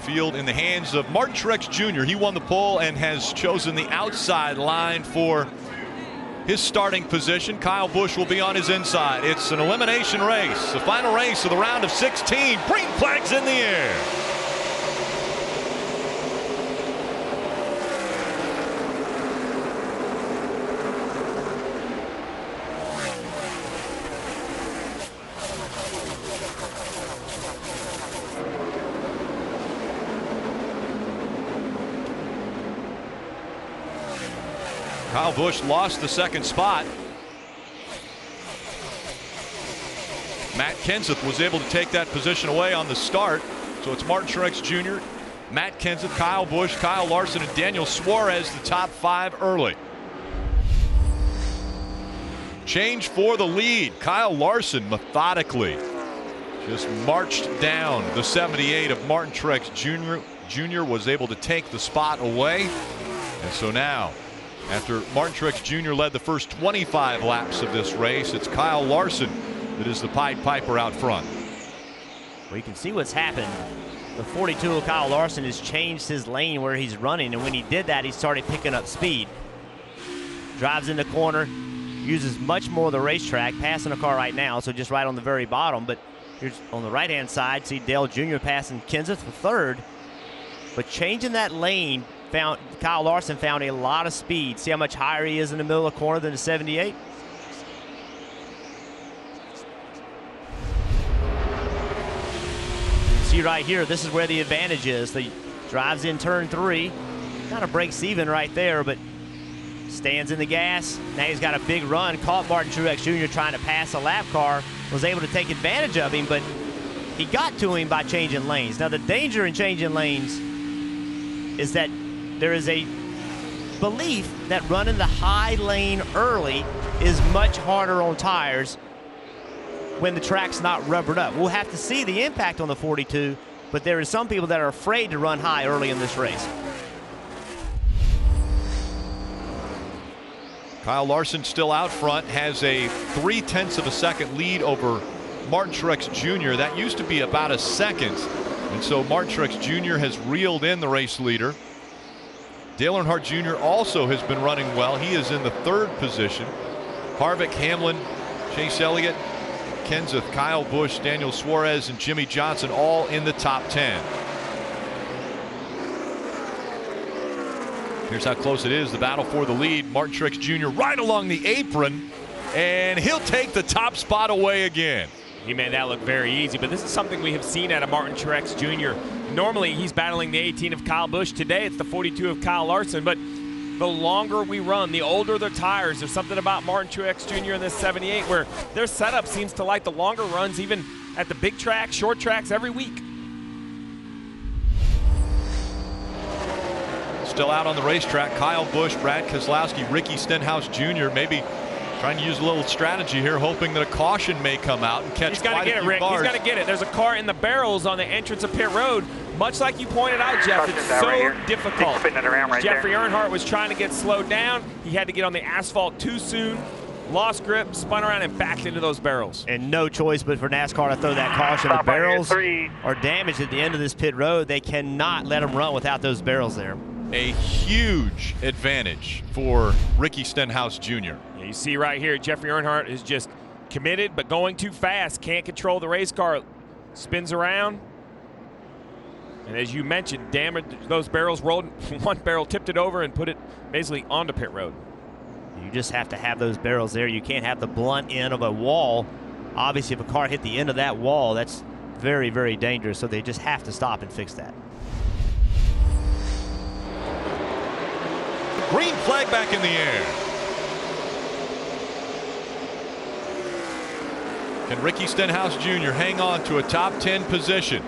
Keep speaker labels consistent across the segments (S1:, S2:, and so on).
S1: field in the hands of Martin Truex Jr. He won the pole and has chosen the outside line for his starting position. Kyle Busch will be on his inside. It's an elimination race, the final race of the round of 16. Green flags in the air. Kyle Busch lost the second spot. Matt Kenseth was able to take that position away on the start. So it's Martin Truex Jr., Matt Kenseth, Kyle Busch, Kyle Larson, and Daniel Suarez, the top 5 early. Change for the lead. Kyle Larson methodically just marched down the 78 of Martin Truex Jr. Was able to take the spot away. And so now, after Martin Truex Jr. led the first 25 laps of this race, it's Kyle Larson that is the Pied Piper out front.
S2: Well, you can see what's happened. The 42 of Kyle Larson has changed his lane where he's running, and when he did that, he started picking up speed. Drives in the corner, uses much more of the racetrack, passing a car right now, so just right on the very bottom. But here's on the right-hand side, see Dale Jr. passing Kenseth for third. But changing that lane, Kyle Larson found a lot of speed. See how much higher he is in the middle of the corner than the 78? See right here, this is where the advantage is. He drives in turn 3, kind of breaks even right there, but stands in the gas. Now he's got a big run, caught Martin Truex Jr. trying to pass a lap car, was able to take advantage of him, but he got to him by changing lanes. Now the danger in changing lanes is that there is a belief that running the high lane early is much harder on tires when the track's not rubbered up. We'll have to see the impact on the 42, but there are some people that are afraid to run high early in this race.
S1: Kyle Larson still out front, has a 0.3 of a second lead over Martin Truex Jr. That used to be about a second, and so Martin Truex Jr. has reeled in the race leader. Dale Earnhardt Jr. also has been running well. He is in the 3rd position. Harvick, Hamlin, Chase Elliott, Kenseth, Kyle Busch, Daniel Suarez, and Jimmy Johnson all in the top 10. Here's how close it is. The battle for the lead. Martin Truex Jr. right along the apron, and he'll take the top spot away again.
S3: He made that look very easy, but this is something we have seen out of Martin Truex Jr. Normally, he's battling the 18 of Kyle Busch. Today, it's the 42 of Kyle Larson, but the longer we run, the older their tires. There's something about Martin Truex Jr. in this 78 where their setup seems to like the longer runs, even at the big tracks, short tracks, every week.
S1: Still out on the racetrack, Kyle Busch, Brad Keselowski, Ricky Stenhouse Jr. maybe trying to use a little strategy here, hoping that a caution may come out and catch.
S3: He's got to get it, Rick. He's got to get it. There's a car in the barrels on the entrance of pit road. Much like you pointed out, Jeff, it's so difficult. Jeffrey Earnhardt was trying to get slowed down. He had to get on the asphalt too soon, lost grip, spun around, and backed into those barrels.
S2: And no choice but for NASCAR to throw that caution. The barrels are damaged at the end of this pit road. They cannot let them run without those barrels there.
S1: A huge advantage for Ricky Stenhouse Jr.
S3: Yeah, you see right here, Jeffrey Earnhardt is just committed, but going too fast. Can't control the race car. Spins around. And as you mentioned, damaged those barrels, rolled one barrel, tipped it over, and put it basically onto pit road.
S2: You just have to have those barrels there. You can't have the blunt end of a wall. Obviously, if a car hit the end of that wall, that's very, very dangerous. So they just have to stop and fix that.
S1: Green flag back in the air. Can Ricky Stenhouse Jr. hang on to a top 10 position?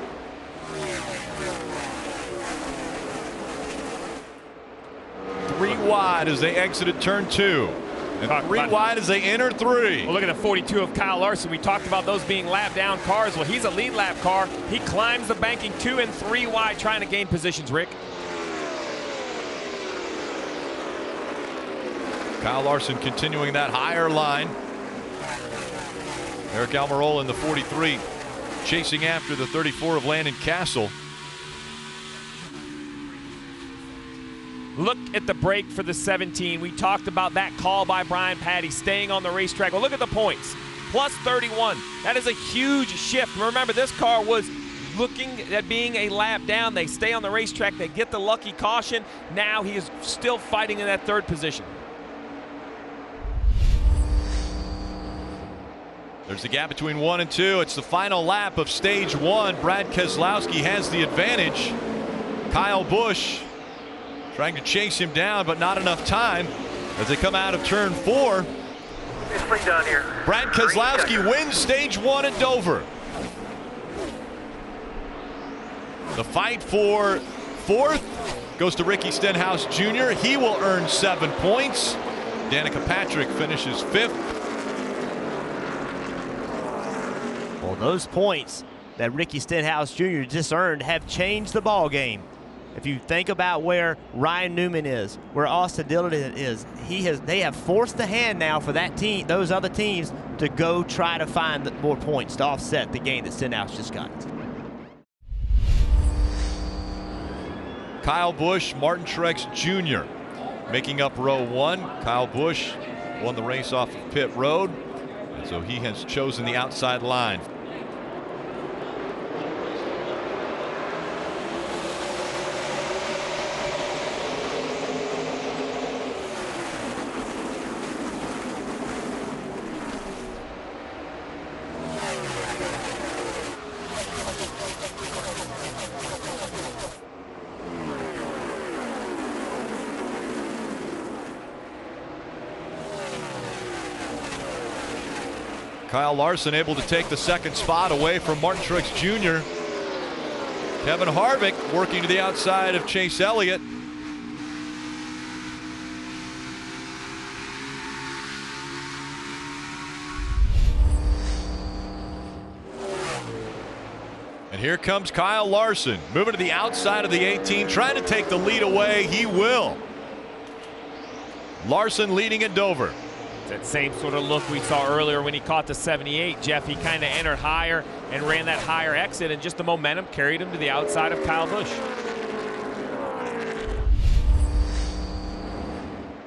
S1: Three wide as they exited turn 2. And 3 wide as they enter 3.
S3: Well, look at the 42 of Kyle Larson. We talked about those being lap down cars. Well, he's a lead lap car. He climbs the banking 2 and 3 wide, trying to gain positions, Rick.
S1: Kyle Larson continuing that higher line. Eric Almirola in the 43, chasing after the 34 of Landon Castle.
S3: Look at the break for the 17. We talked about that call by Brian Patty staying on the racetrack. Well, look at the points. Plus 31. That is a huge shift. Remember, this car was looking at being a lap down. They stay on the racetrack. They get the lucky caution. Now he is still fighting in that third position.
S1: There's the gap between 1 and 2. It's the final lap of stage 1. Brad Keselowski has the advantage. Kyle Busch trying to chase him down, but not enough time as they come out of turn 4.
S4: It's pretty done here.
S1: Brad Keselowski wins stage 1 at Dover. The fight for 4th goes to Ricky Stenhouse Jr. He will earn 7 points. Danica Patrick finishes 5th.
S2: Well, those points that Ricky Stenhouse Jr. just earned have changed the ball game. If you think about where Ryan Newman is, where Austin Dillon is, they have forced the hand now for that team, those other teams, to go try to find more points to offset the gain that Stenhouse just got.
S1: Kyle Busch, Martin Truex Jr. making up row 1. Kyle Busch won the race off of pit road, and so he has chosen the outside line. Kyle Larson able to take the 2nd spot away from Martin Truex Jr. Kevin Harvick working to the outside of Chase Elliott. And here comes Kyle Larson moving to the outside of the 18, trying to take the lead away. He will. Larson leading at Dover.
S3: That same sort of look we saw earlier when he caught the 78, Jeff. He kind of entered higher and ran that higher exit, and just the momentum carried him to the outside of Kyle Busch.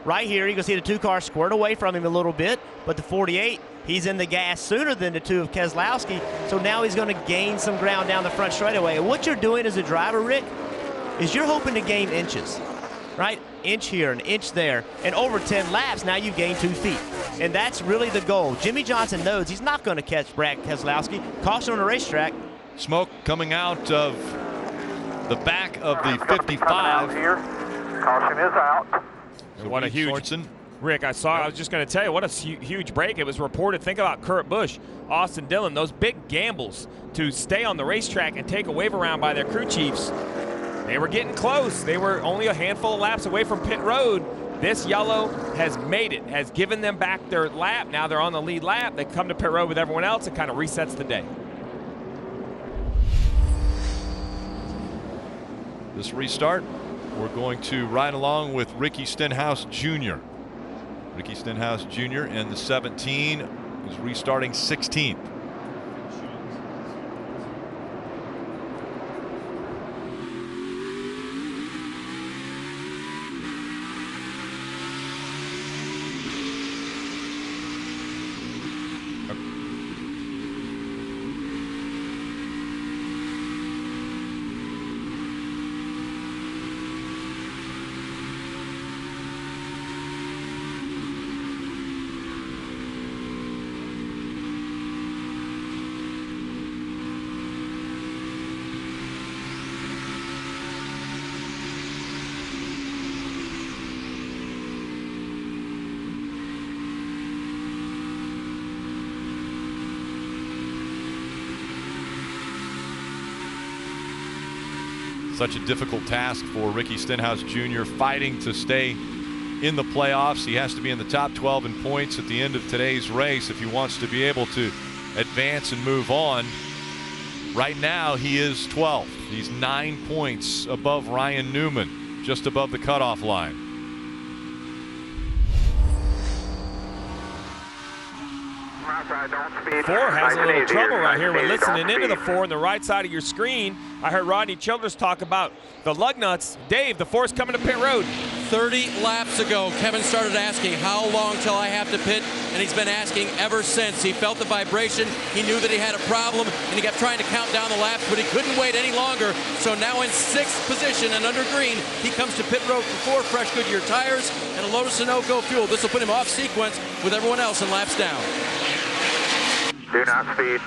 S2: Right here, you can see the 2 cars squared away from him a little bit, but the 48, he's in the gas sooner than the 2 of Keselowski, so now he's going to gain some ground down the front straightaway. And what you're doing as a driver, Rick, is you're hoping to gain inches, right? Inch here, an inch there, and over 10 laps, now you've gained 2 feet. And that's really the goal. Jimmy Johnson knows he's not going to catch Brad Keselowski. Caution on the racetrack.
S1: Smoke coming out of the back of the 55.
S4: Here. Caution is out.
S1: So
S3: what a huge
S1: Sorensen.
S3: Rick, I was just going to tell you, what a huge break. It was reported, think about Kurt Busch, Austin Dillon, those big gambles to stay on the racetrack and take a wave around by their crew chiefs. They were getting close. They were only a handful of laps away from pit road. This yellow has made it, has given them back their lap. Now they're on the lead lap. They come to pit road with everyone else. It kind of resets the day.
S1: This restart, we're going to ride along with Ricky Stenhouse Jr. Ricky Stenhouse Jr. in the 17 is restarting 16th. Such a difficult task for Ricky Stenhouse Jr. fighting to stay in the playoffs. He has to be in the top 12 in points at the end of today's race if he wants to be able to advance and move on. Right now he is 12th. He's 9 points above Ryan Newman, just above the cutoff line.
S3: 4 has a little trouble right here. We're listening into the 4 on the right side of your screen. I heard Rodney Childress talk about the lug nuts. Dave, the 4's coming to pit road.
S5: 30 laps ago, Kevin started asking, how long till I have to pit? And he's been asking ever since. He felt the vibration. He knew that he had a problem, and he kept trying to count down the laps, but he couldn't wait any longer. So now in 6th position and under green, he comes to pit road for 4 fresh Goodyear tires and a Lotus Sunoco fuel. This will put him off sequence with everyone else in laps down.
S4: Do not speed.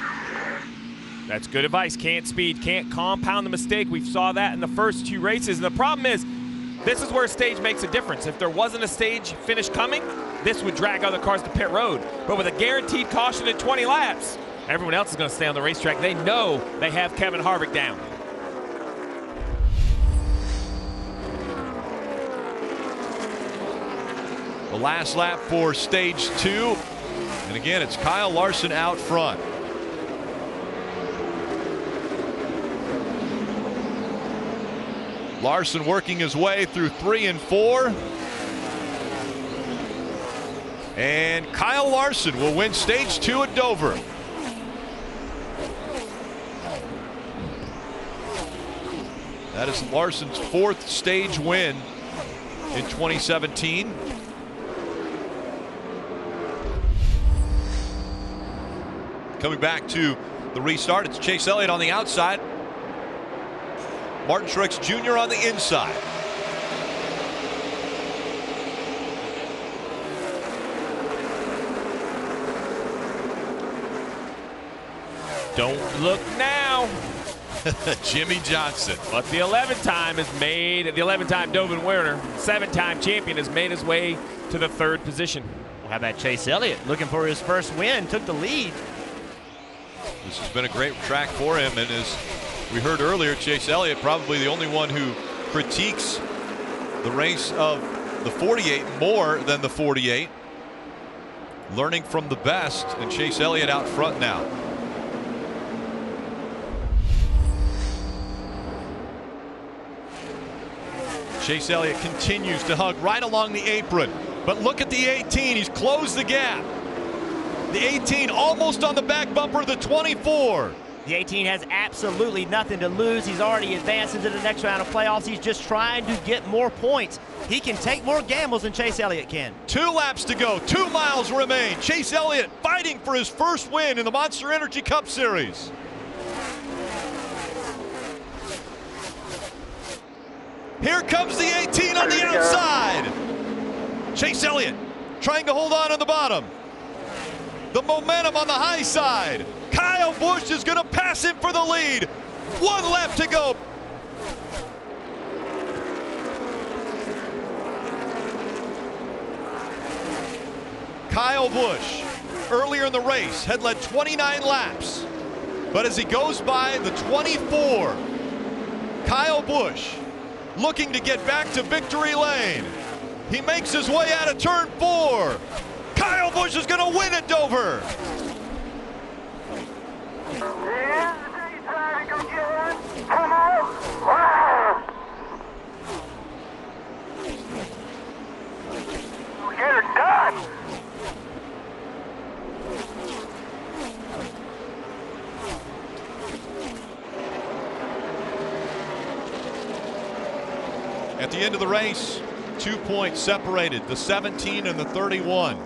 S3: That's good advice. Can't speed, can't compound the mistake. We saw that in the first 2 races. And the problem is, this is where stage makes a difference. If there wasn't a stage finish coming, this would drag other cars to pit road. But with a guaranteed caution at 20 laps, everyone else is going to stay on the racetrack. They know they have Kevin Harvick down.
S1: The last lap for stage 2. And again, it's Kyle Larson out front. Larson working his way through 3 and 4. And Kyle Larson will win stage 2 at Dover. That is Larson's 4th stage win in 2017. Coming back to the restart, it's Chase Elliott on the outside. Martin Truex Jr. on the inside.
S3: Don't look now.
S1: Jimmy Johnson.
S3: But the 11-time has made, the 11-time Dovin winner, 7-time champion, has made his way to the 3rd position.
S2: How about Chase Elliott looking for his first win, took the lead.
S1: This has been a great track for him, and as we heard earlier, Chase Elliott probably the only one who critiques the race of the 48 more than the 48. Learning from the best, and Chase Elliott out front now. Chase Elliott continues to hug right along the apron, but look at the 18. He's closed the gap. The 18 almost on the back bumper of the 24.
S2: The 18 has absolutely nothing to lose. He's already advanced into the next round of playoffs. He's just trying to get more points. He can take more gambles than Chase Elliott can.
S1: 2 laps to go, 2 miles remain. Chase Elliott fighting for his first win in the Monster Energy Cup Series. Here comes the 18 on the outside. Chase Elliott trying to hold on the bottom. The momentum on the high side. Kyle Busch is going to pass him for the lead. 1 lap to go. Kyle Busch, earlier in the race, had led 29 laps. But as he goes by the 24, Kyle Busch looking to get back to victory lane. He makes his way out of turn 4. Kyle Busch is going to win at Dover.
S4: Come on! Wow! Get it done!
S1: At the end of the race, 2 points separated, the 17 and the 31.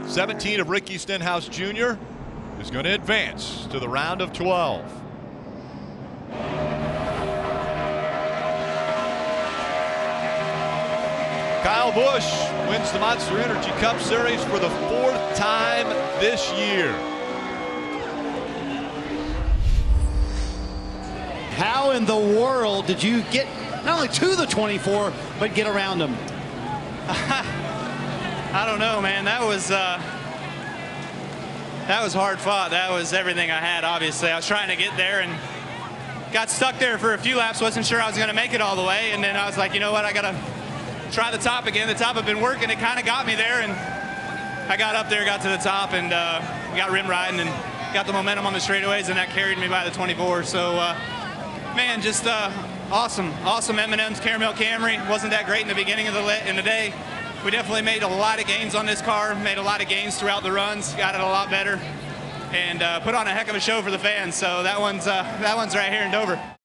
S1: 17 of Ricky Stenhouse Jr. is going to advance to the round of 12. Kyle Busch wins the Monster Energy Cup Series for the 4th time this year.
S6: How in the world did you get not only to the 24, but get around him?
S7: I don't know, man. That was hard fought. That was everything I had, obviously. I was trying to get there and got stuck there for a few laps. Wasn't sure I was going to make it all the way. And then I was like, you know what? I got to try the top again. The top had been working. It kind of got me there. And I got up there, got to the top, and got rim riding and got the momentum on the straightaways, and that carried me by the 24. So, man, just awesome. Awesome M&M's Caramel Camry. Wasn't that great in the beginning of the day. we definitely made a lot of gains on this car, made a lot of gains throughout the runs, got it a lot better, and put on a heck of a show for the fans. So that one's right here in Dover.